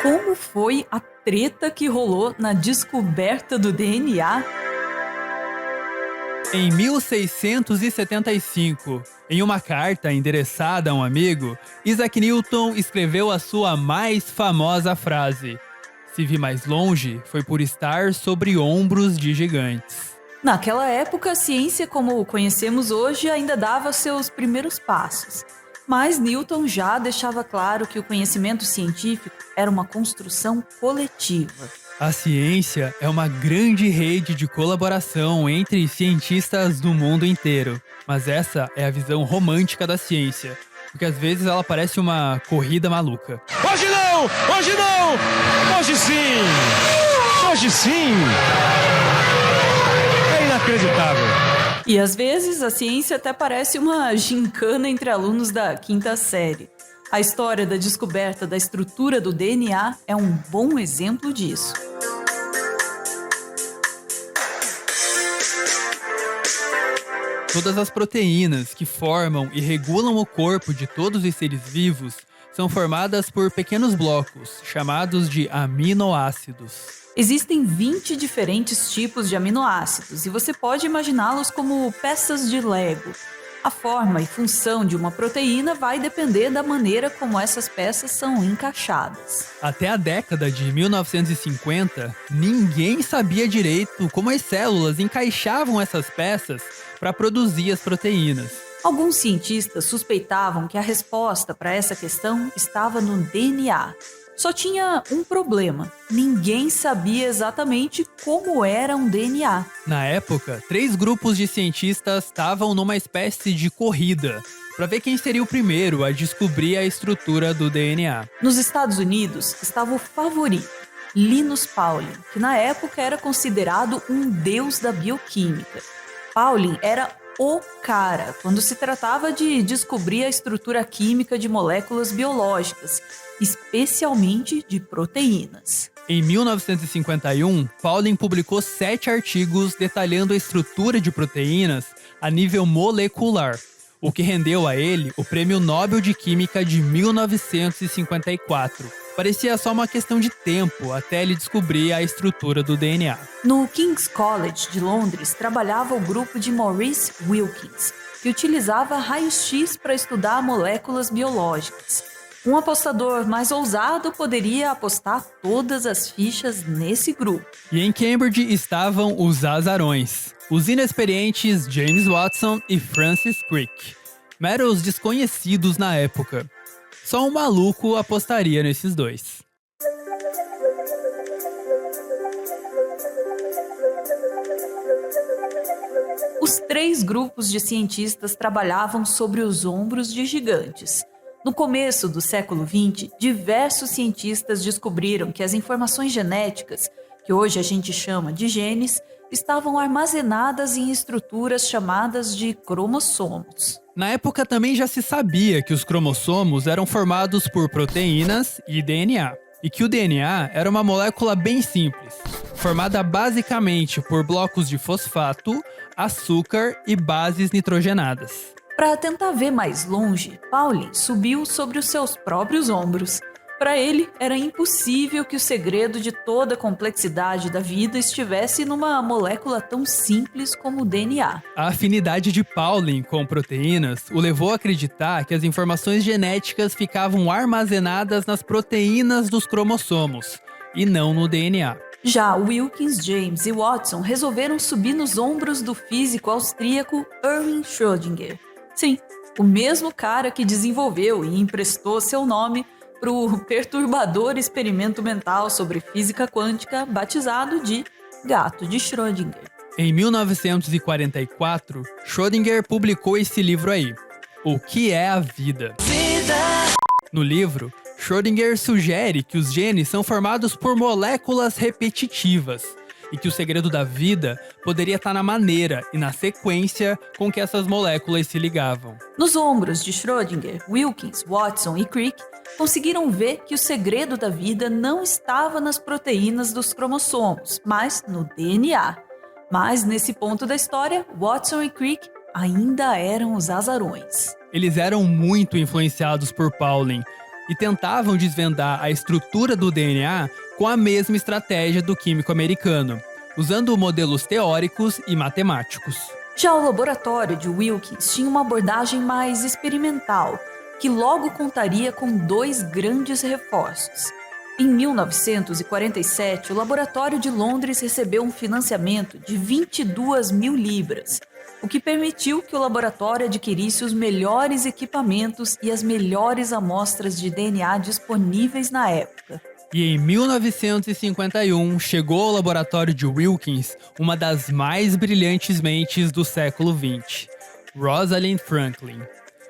Como foi a treta que rolou na descoberta do DNA? Em 1675, em uma carta endereçada a um amigo, Isaac Newton escreveu a sua mais famosa frase: "Se vi mais longe, foi por estar sobre ombros de gigantes." Naquela época, a ciência como conhecemos hoje ainda dava seus primeiros passos. Mas Newton já deixava claro que o conhecimento científico era uma construção coletiva. A ciência é uma grande rede de colaboração entre cientistas do mundo inteiro. Mas essa é a visão romântica da ciência, porque às vezes ela parece uma corrida maluca. Hoje não! Hoje não! Hoje sim! Hoje sim! É inacreditável! E às vezes a ciência até parece uma gincana entre alunos da quinta série. A história da descoberta da estrutura do DNA é um bom exemplo disso. Todas as proteínas que formam e regulam o corpo de todos os seres vivos são formadas por pequenos blocos, chamados de aminoácidos. Existem 20 diferentes tipos de aminoácidos e você pode imaginá-los como peças de Lego. A forma e função de uma proteína vai depender da maneira como essas peças são encaixadas. Até a década de 1950, ninguém sabia direito como as células encaixavam essas peças para produzir as proteínas. Alguns cientistas suspeitavam que a resposta para essa questão estava no DNA. Só tinha um problema: ninguém sabia exatamente como era um DNA. Na época, 3 grupos de cientistas estavam numa espécie de corrida para ver quem seria o primeiro a descobrir a estrutura do DNA. Nos Estados Unidos estava o favorito, Linus Pauling, que na época era considerado um deus da bioquímica. Pauling era o cara quando se tratava de descobrir a estrutura química de moléculas biológicas, especialmente de proteínas. Em 1951, Pauling publicou 7 artigos detalhando a estrutura de proteínas a nível molecular, o que rendeu a ele o Prêmio Nobel de Química de 1954. Parecia só uma questão de tempo até ele descobrir a estrutura do DNA. No King's College de Londres trabalhava o grupo de Maurice Wilkins, que utilizava raio-x para estudar moléculas biológicas. Um apostador mais ousado poderia apostar todas as fichas nesse grupo. E em Cambridge estavam os azarões, os inexperientes James Watson e Francis Crick. Meros desconhecidos na época. Só um maluco apostaria nesses dois. Os 3 grupos de cientistas trabalhavam sobre os ombros de gigantes. No começo do século XX, diversos cientistas descobriram que as informações genéticas, que hoje a gente chama de genes, estavam armazenadas em estruturas chamadas de cromossomos. Na época também já se sabia que os cromossomos eram formados por proteínas e DNA, e que o DNA era uma molécula bem simples, formada basicamente por blocos de fosfato, açúcar e bases nitrogenadas. Para tentar ver mais longe, Pauling subiu sobre os seus próprios ombros. Para ele, era impossível que o segredo de toda a complexidade da vida estivesse numa molécula tão simples como o DNA. A afinidade de Pauling com proteínas o levou a acreditar que as informações genéticas ficavam armazenadas nas proteínas dos cromossomos, e não no DNA. Já Wilkins, James e Watson resolveram subir nos ombros do físico austríaco Erwin Schrödinger. Sim, o mesmo cara que desenvolveu e emprestou seu nome para o perturbador experimento mental sobre física quântica batizado de Gato de Schrödinger. Em 1944, Schrödinger publicou esse livro aí, O que é a Vida? No livro, Schrödinger sugere que os genes são formados por moléculas repetitivas e que o segredo da vida poderia estar na maneira e na sequência com que essas moléculas se ligavam. Nos ombros de Schrödinger, Wilkins, Watson e Crick conseguiram ver que o segredo da vida não estava nas proteínas dos cromossomos, mas no DNA. Mas nesse ponto da história, Watson e Crick ainda eram os azarões. Eles eram muito influenciados por Pauling e tentavam desvendar a estrutura do DNA com a mesma estratégia do químico americano, usando modelos teóricos e matemáticos. Já o laboratório de Wilkins tinha uma abordagem mais experimental, que logo contaria com 2 grandes reforços. Em 1947, o laboratório de Londres recebeu um financiamento de 22 mil libras, o que permitiu que o laboratório adquirisse os melhores equipamentos e as melhores amostras de DNA disponíveis na época. E em 1951, chegou ao laboratório de Wilkins uma das mais brilhantes mentes do século XX, Rosalind Franklin.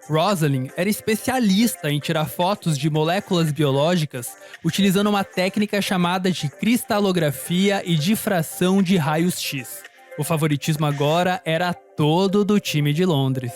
Rosalind era especialista em tirar fotos de moléculas biológicas utilizando uma técnica chamada de cristalografia e difração de raios-x. O favoritismo agora era todo do time de Londres.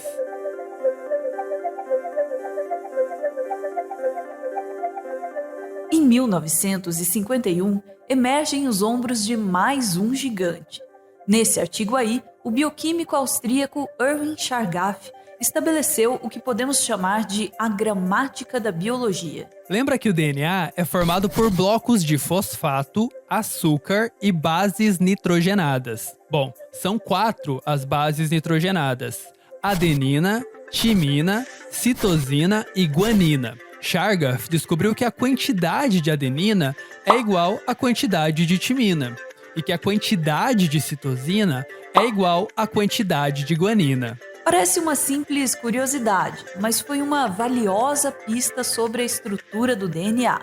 Em 1951, emergem os ombros de mais um gigante. Nesse artigo aí, o bioquímico austríaco Erwin Chargaff estabeleceu o que podemos chamar de a gramática da biologia. Lembra que o DNA é formado por blocos de fosfato, açúcar e bases nitrogenadas. Bom, são 4 as bases nitrogenadas: adenina, timina, citosina e guanina. Chargaff descobriu que a quantidade de adenina é igual à quantidade de timina e que a quantidade de citosina é igual à quantidade de guanina. Parece uma simples curiosidade, mas foi uma valiosa pista sobre a estrutura do DNA.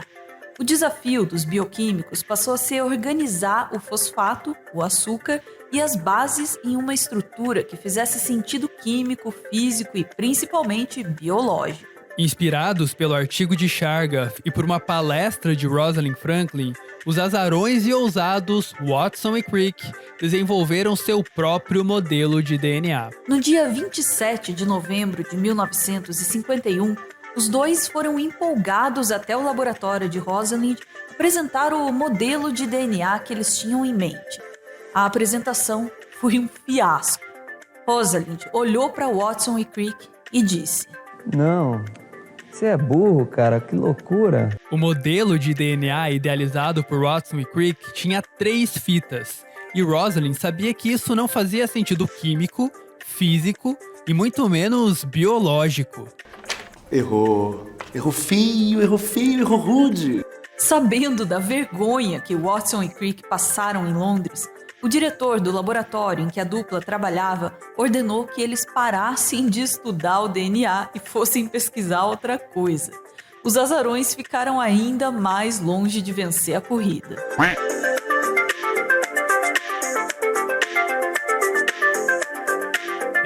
O desafio dos bioquímicos passou a ser organizar o fosfato, o açúcar e as bases em uma estrutura que fizesse sentido químico, físico e principalmente biológico. Inspirados pelo artigo de Chargaff e por uma palestra de Rosalind Franklin, os azarões e ousados Watson e Crick desenvolveram seu próprio modelo de DNA. No dia 27 de novembro de 1951, os dois foram empolgados até o laboratório de Rosalind apresentar o modelo de DNA que eles tinham em mente. A apresentação foi um fiasco. Rosalind olhou para Watson e Crick e disse: "Não, você é burro, cara, que loucura." O modelo de DNA idealizado por Watson e Crick tinha 3 fitas, e Rosalind sabia que isso não fazia sentido químico, físico e muito menos biológico. Errou feio, errou rude. Sabendo da vergonha que Watson e Crick passaram em Londres, o diretor do laboratório em que a dupla trabalhava ordenou que eles parassem de estudar o DNA e fossem pesquisar outra coisa. Os azarões ficaram ainda mais longe de vencer a corrida.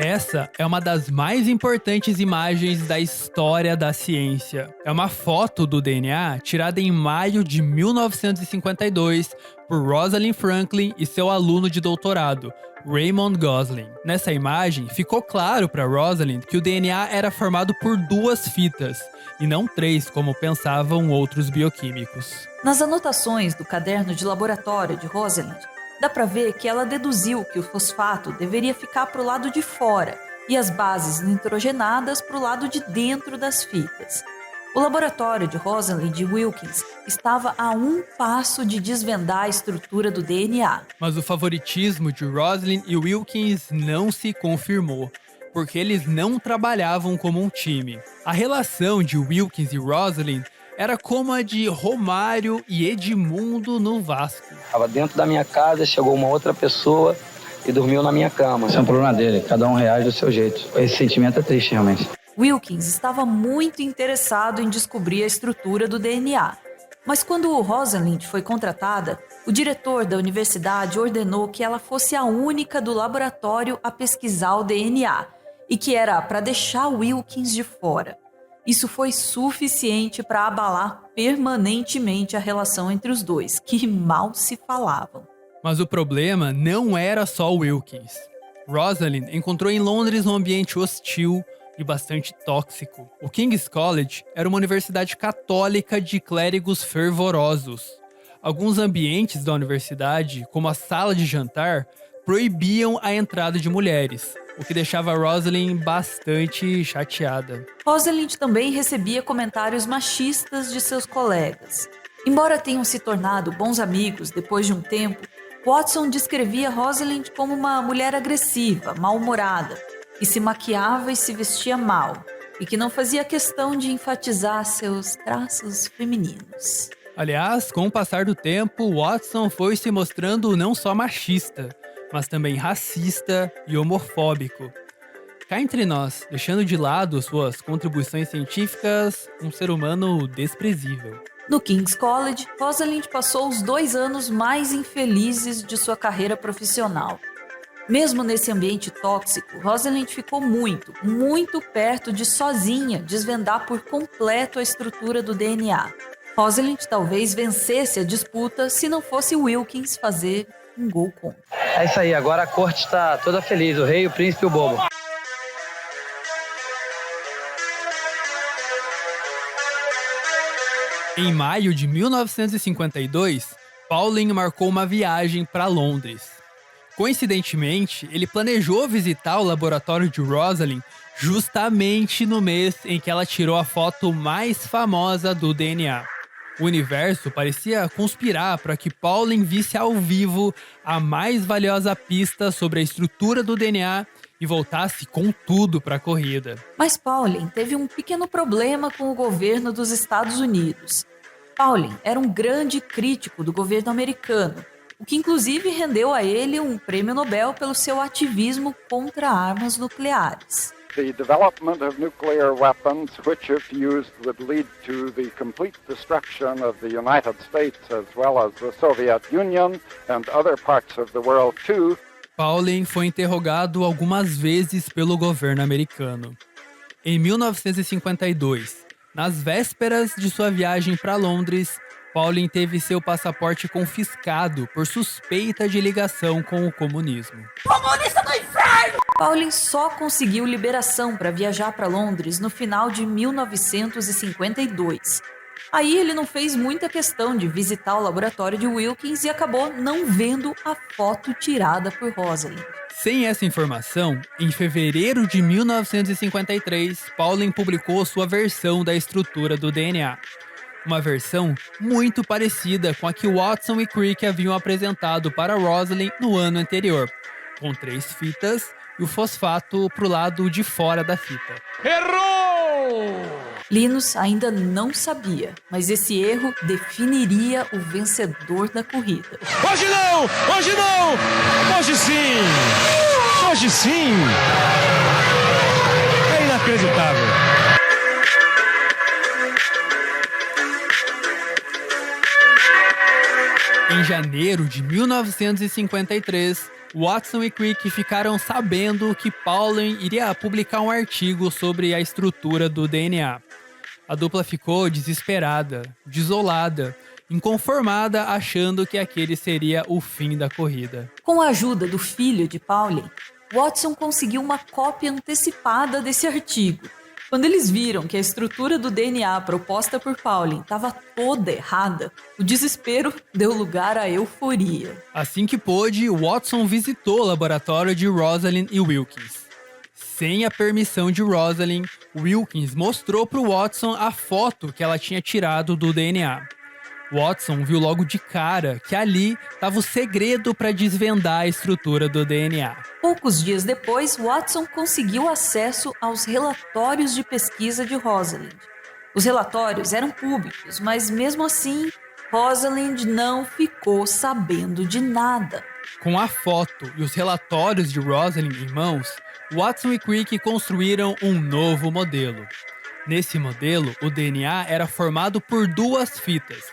Essa é uma das mais importantes imagens da história da ciência. É uma foto do DNA tirada em maio de 1952 por Rosalind Franklin e seu aluno de doutorado, Raymond Gosling. Nessa imagem, ficou claro para Rosalind que o DNA era formado por 2 fitas, e não 3, como pensavam outros bioquímicos. Nas anotações do caderno de laboratório de Rosalind, dá para ver que ela deduziu que o fosfato deveria ficar para o lado de fora e as bases nitrogenadas para o lado de dentro das fitas. O laboratório de Rosalind Wilkins estava a um passo de desvendar a estrutura do DNA. Mas o favoritismo de Rosalind e Wilkins não se confirmou, porque eles não trabalhavam como um time. A relação de Wilkins e Rosalind era como a de Romário e Edmundo no Vasco. Estava dentro da minha casa, chegou uma outra pessoa e dormiu na minha cama. Isso é um problema dele, cada um reage do seu jeito. Esse sentimento é triste, realmente. Wilkins estava muito interessado em descobrir a estrutura do DNA. Mas quando Rosalind foi contratada, o diretor da universidade ordenou que ela fosse a única do laboratório a pesquisar o DNA e que era para deixar Wilkins de fora. Isso foi suficiente para abalar permanentemente a relação entre os dois, que mal se falavam. Mas o problema não era só Wilkins. Rosalind encontrou em Londres um ambiente hostil e bastante tóxico. O King's College era uma universidade católica de clérigos fervorosos. Alguns ambientes da universidade, como a sala de jantar, proibiam a entrada de mulheres, o que deixava Rosalind bastante chateada. Rosalind também recebia comentários machistas de seus colegas. Embora tenham se tornado bons amigos depois de um tempo, Watson descrevia Rosalind como uma mulher agressiva, mal-humorada, que se maquiava e se vestia mal, e que não fazia questão de enfatizar seus traços femininos. Aliás, com o passar do tempo, Watson foi se mostrando não só machista, mas também racista e homofóbico. Cá entre nós, deixando de lado suas contribuições científicas, um ser humano desprezível. No King's College, Rosalind passou os 2 anos mais infelizes de sua carreira profissional. Mesmo nesse ambiente tóxico, Rosalind ficou muito perto de sozinha desvendar por completo a estrutura do DNA. Rosalind talvez vencesse a disputa se não fosse Wilkins fazer um gol contra. É isso aí, agora a corte está toda feliz, o rei, o príncipe e o bobo. Em maio de 1952, Pauling marcou uma viagem para Londres. Coincidentemente, ele planejou visitar o laboratório de Rosalind justamente no mês em que ela tirou a foto mais famosa do DNA. O universo parecia conspirar para que Pauling visse ao vivo a mais valiosa pista sobre a estrutura do DNA e voltasse com tudo para a corrida. Mas Pauling teve um pequeno problema com o governo dos Estados Unidos. Pauling era um grande crítico do governo americano, o que inclusive rendeu a ele um prêmio Nobel pelo seu ativismo contra armas nucleares. The development of nuclear weapons, which if used would lead to the complete destruction of the United States as well as the Soviet Union and other parts of the world too. Pauling foi interrogado algumas vezes pelo governo americano. Em 1952, nas vésperas de sua viagem para Londres, Pauling teve seu passaporte confiscado por suspeita de ligação com o comunismo. Comunista do inferno! Pauling só conseguiu liberação para viajar para Londres no final de 1952. Aí ele não fez muita questão de visitar o laboratório de Wilkins e acabou não vendo a foto tirada por Rosalind. Sem essa informação, em fevereiro de 1953, Pauling publicou sua versão da estrutura do DNA. Uma versão muito parecida com a que Watson e Crick haviam apresentado para Rosalind no ano anterior, com 3 fitas e o fosfato para o lado de fora da fita. Errou! Linus ainda não sabia, mas esse erro definiria o vencedor da corrida. Hoje não! Hoje não! Hoje sim! Hoje sim! É inacreditável! Em janeiro de 1953, Watson e Crick ficaram sabendo que Pauling iria publicar um artigo sobre a estrutura do DNA. A dupla ficou desesperada, desolada, inconformada, achando que aquele seria o fim da corrida. Com a ajuda do filho de Pauling, Watson conseguiu uma cópia antecipada desse artigo. Quando eles viram que a estrutura do DNA proposta por Pauling estava toda errada, o desespero deu lugar à euforia. Assim que pôde, Watson visitou o laboratório de Rosalind e Wilkins. Sem a permissão de Rosalind, Wilkins mostrou para Watson a foto que ela tinha tirado do DNA. Watson viu logo de cara que ali estava o segredo para desvendar a estrutura do DNA. Poucos dias depois, Watson conseguiu acesso aos relatórios de pesquisa de Rosalind. Os relatórios eram públicos, mas mesmo assim, Rosalind não ficou sabendo de nada. Com a foto e os relatórios de Rosalind em mãos, Watson e Crick construíram um novo modelo. Nesse modelo, o DNA era formado por 2 fitas,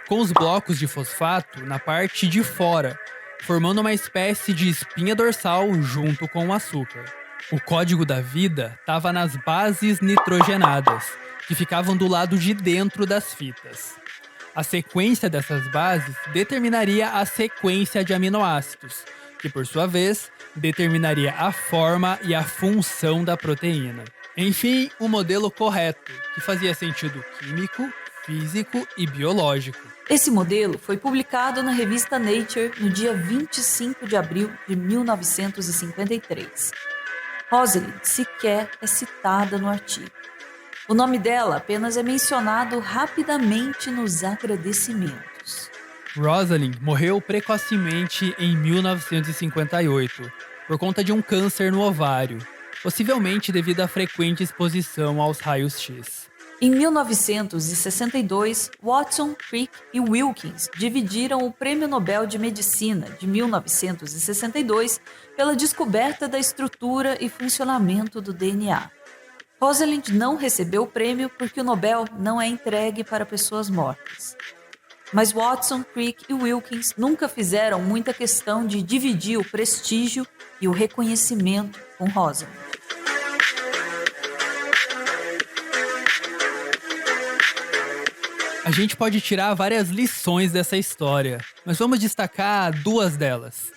com os blocos de fosfato na parte de fora, formando uma espécie de espinha dorsal junto com o açúcar. O código da vida estava nas bases nitrogenadas, que ficavam do lado de dentro das fitas. A sequência dessas bases determinaria a sequência de aminoácidos, que por sua vez determinaria a forma e a função da proteína. Enfim, um modelo correto, que fazia sentido químico, físico e biológico. Esse modelo foi publicado na revista Nature no dia 25 de abril de 1953. Rosalind sequer é citada no artigo. O nome dela apenas é mencionado rapidamente nos agradecimentos. Rosalind morreu precocemente em 1958, por conta de um câncer no ovário, possivelmente devido à frequente exposição aos raios-x. Em 1962, Watson, Crick e Wilkins dividiram o Prêmio Nobel de Medicina de 1962 pela descoberta da estrutura e funcionamento do DNA. Rosalind não recebeu o prêmio porque o Nobel não é entregue para pessoas mortas. Mas Watson, Crick e Wilkins nunca fizeram muita questão de dividir o prestígio e o reconhecimento com Rosalind. A gente pode tirar várias lições dessa história, mas vamos destacar duas delas.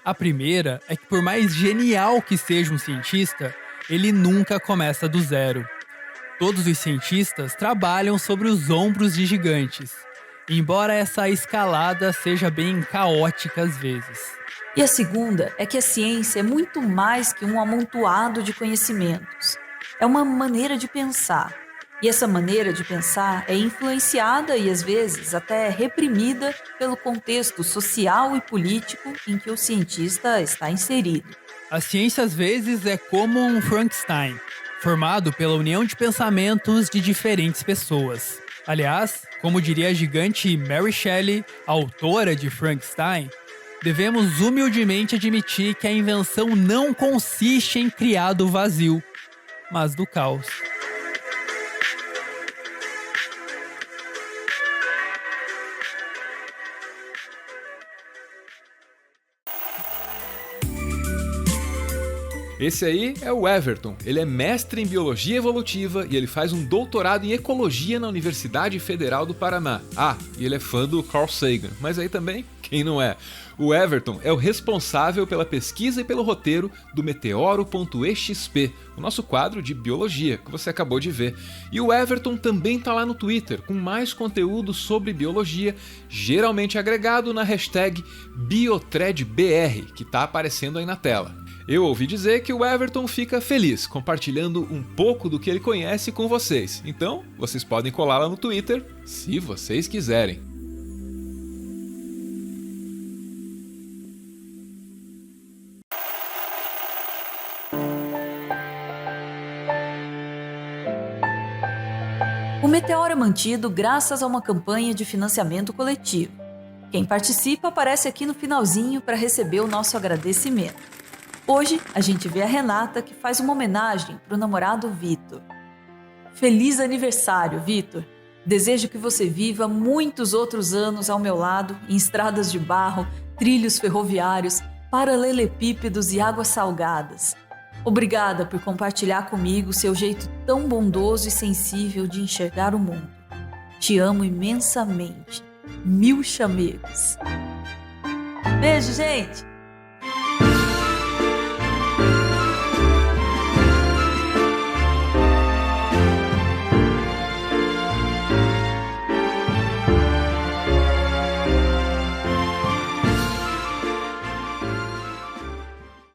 A primeira é que por mais genial que seja um cientista, ele nunca começa do zero. Todos os cientistas trabalham sobre os ombros de gigantes, embora essa escalada seja bem caótica às vezes. E a segunda é que a ciência é muito mais que um amontoado de conhecimentos. É uma maneira de pensar. E essa maneira de pensar é influenciada e às vezes até reprimida pelo contexto social e político em que o cientista está inserido. A ciência às vezes é como um Frankenstein, formado pela união de pensamentos de diferentes pessoas. Aliás, como diria a gigante Mary Shelley, autora de Frankenstein, devemos humildemente admitir que a invenção não consiste em criar do vazio, mas do caos. Esse aí é o Everton. Ele é mestre em Biologia Evolutiva e ele faz um doutorado em Ecologia na Universidade Federal do Paraná. Ah, e ele é fã do Carl Sagan, mas aí também, quem não é? O Everton é o responsável pela pesquisa e pelo roteiro do Meteoro.exp, o nosso quadro de biologia que você acabou de ver. E o Everton também tá lá no Twitter, com mais conteúdo sobre biologia, geralmente agregado na hashtag BiothreadBR, que tá aparecendo aí na tela. Eu ouvi dizer que o Everton fica feliz compartilhando um pouco do que ele conhece com vocês. Então, vocês podem colar lá no Twitter, se vocês quiserem. O Meteoro é mantido graças a uma campanha de financiamento coletivo. Quem participa aparece aqui no finalzinho para receber o nosso agradecimento. Hoje, a gente vê a Renata, que faz uma homenagem para o namorado Vitor. Feliz aniversário, Vitor! Desejo que você viva muitos outros anos ao meu lado, em estradas de barro, trilhos ferroviários, paralelepípedos e águas salgadas. Obrigada por compartilhar comigo seu jeito tão bondoso e sensível de enxergar o mundo. Te amo imensamente. 1000 chamegos. Beijo, gente!